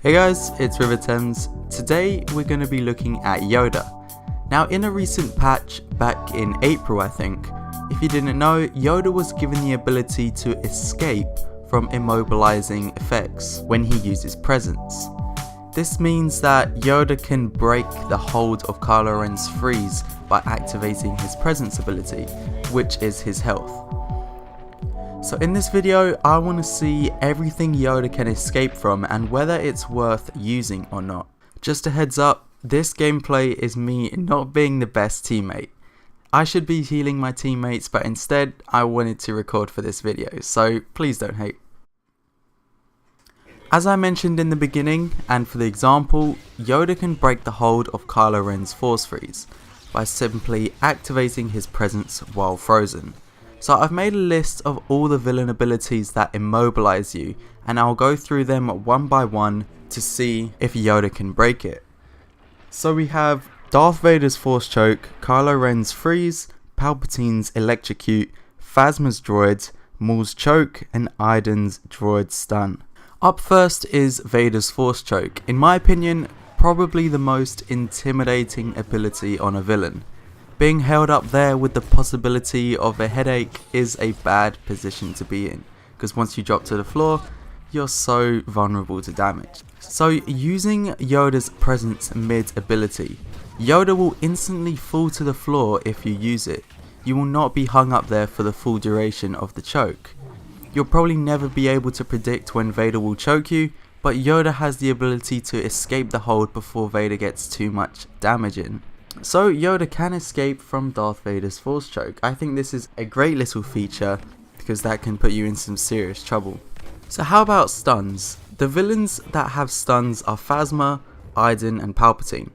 Hey guys, it's RivaThames. Today we're going to be looking at Yoda. Now in a recent patch back in April I think, if you didn't know, Yoda was given the ability to escape from immobilizing effects when he uses presence. This means that Yoda can break the hold of Kylo Ren's freeze by activating his presence ability, which is his health. So in this video, I want to see everything Yoda can escape from and whether it's worth using or not. Just a heads up, this gameplay is me not being the best teammate. I should be healing my teammates, but instead I wanted to record for this video, so please don't hate. As I mentioned in the beginning, and for the example, Yoda can break the hold of Kylo Ren's force freeze by simply activating his presence while frozen. So I've made a list of all the villain abilities that immobilize you, and I'll go through them one by one to see if Yoda can break it. So we have Darth Vader's force choke, Kylo Ren's freeze, Palpatine's electrocute, Phasma's droid, Maul's choke, and Iden's droid stun. Up first is Vader's force choke. In my opinion, probably the most intimidating ability on a villain. Being held up there with the possibility of a headache is a bad position to be in, because once you drop to the floor, you're so vulnerable to damage. So using Yoda's presence mid ability, Yoda will instantly fall to the floor if you use it. You will not be hung up there for the full duration of the choke. You'll probably never be able to predict when Vader will choke you, but Yoda has the ability to escape the hold before Vader gets too much damage in. So Yoda can escape from Darth Vader's force choke. I think this is a great little feature because that can put you in some serious trouble. So how about stuns? The villains that have stuns are Phasma, Iden and Palpatine.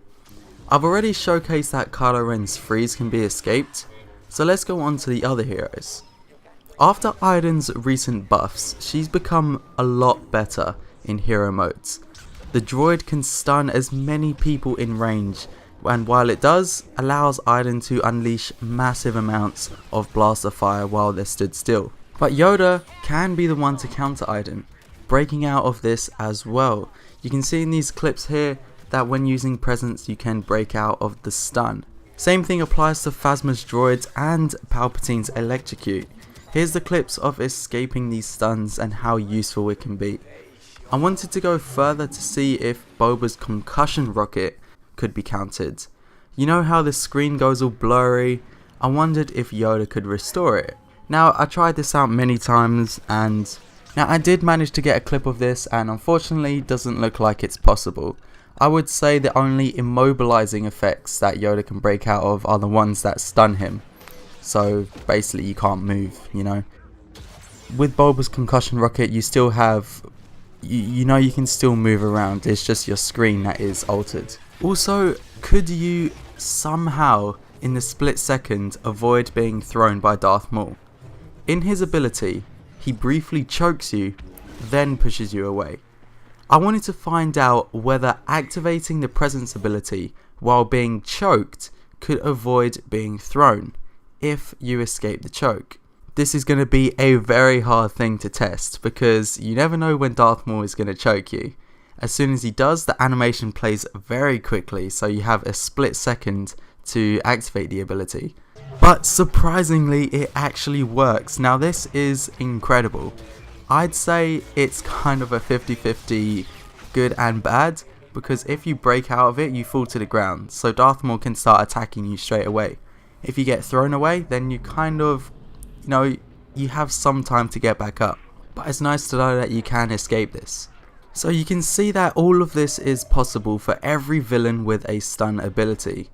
I've already showcased that Kylo Ren's freeze can be escaped, so let's go on to the other heroes. After Iden's recent buffs, she's become a lot better in hero modes. The droid can stun as many people in range, and while it does, allows Iden to unleash massive amounts of blaster fire while they're stood still. But Yoda can be the one to counter Iden, breaking out of this as well. You can see in these clips here that when using presence you can break out of the stun. Same thing applies to Phasma's droids and Palpatine's electrocute. Here's the clips of escaping these stuns and how useful it can be. I wanted to go further to see if Boba's concussion rocket could be countered. You know how the screen goes all blurry? I wondered if Yoda could restore it. Now I tried this out many times and now I did manage to get a clip of this, and unfortunately doesn't look like it's possible. I would say the only immobilizing effects that Yoda can break out of are the ones that stun him. So basically you can't move, you know. With Boba's concussion rocket you still have, you know, you can still move around. It's just your screen that is altered. Also, could you somehow in the split second avoid being thrown by Darth Maul? In his ability, he briefly chokes you, then pushes you away. I wanted to find out whether activating the presence ability while being choked could avoid being thrown if you escape the choke. This is going to be a very hard thing to test because you never know when Darth Maul is going to choke you. As soon as he does, the animation plays very quickly, so you have a split second to activate the ability. But surprisingly, it actually works. Now this is incredible. I'd say it's kind of a 50-50 good and bad, because if you break out of it, you fall to the ground, so Darth Maul can start attacking you straight away. If you get thrown away, then you kind of, you know, you have some time to get back up. But it's nice to know that you can escape this. So you can see that all of this is possible for every villain with a stun ability.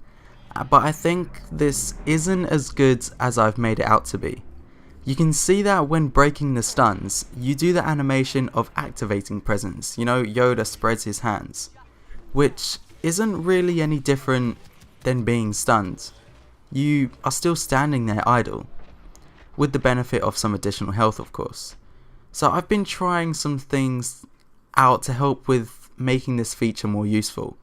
But I think this isn't as good as I've made it out to be. You can see that when breaking the stuns, you do the animation of activating presence. You know, Yoda spreads his hands, which isn't really any different than being stunned. You are still standing there idle, with the benefit of some additional health of course. So I've been trying some things out to help with making this feature more useful.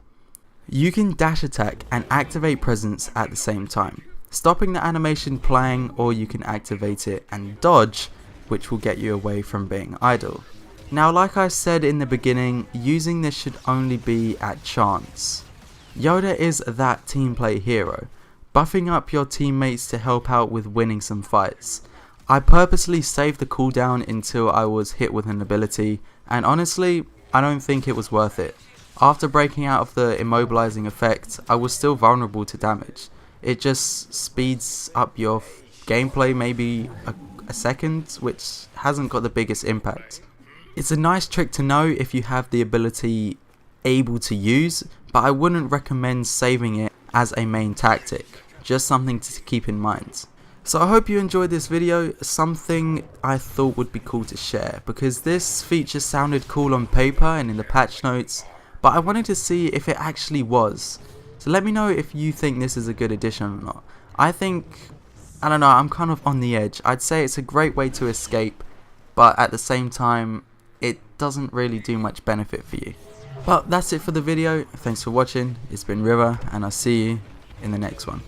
You can dash attack and activate presence at the same time, stopping the animation playing, or you can activate it and dodge, which will get you away from being idle. Now, like I said in the beginning, using this should only be at chance. Yoda is that team play hero, buffing up your teammates to help out with winning some fights. I purposely saved the cooldown until I was hit with an ability, and honestly, I don't think it was worth it. After breaking out of the immobilizing effect, I was still vulnerable to damage. It just speeds up your gameplay maybe a second, which hasn't got the biggest impact. It's a nice trick to know if you have the ability able to use, but I wouldn't recommend saving it as a main tactic. Just something to keep in mind. So I hope you enjoyed this video. Something I thought would be cool to share, because this feature sounded cool on paper and in the patch notes, but I wanted to see if it actually was. So let me know if you think this is a good addition or not. I don't know, I'm kind of on the edge. I'd say it's a great way to escape, but at the same time, it doesn't really do much benefit for you. But that's it for the video. Thanks for watching. It's been Riva, and I'll see you in the next one.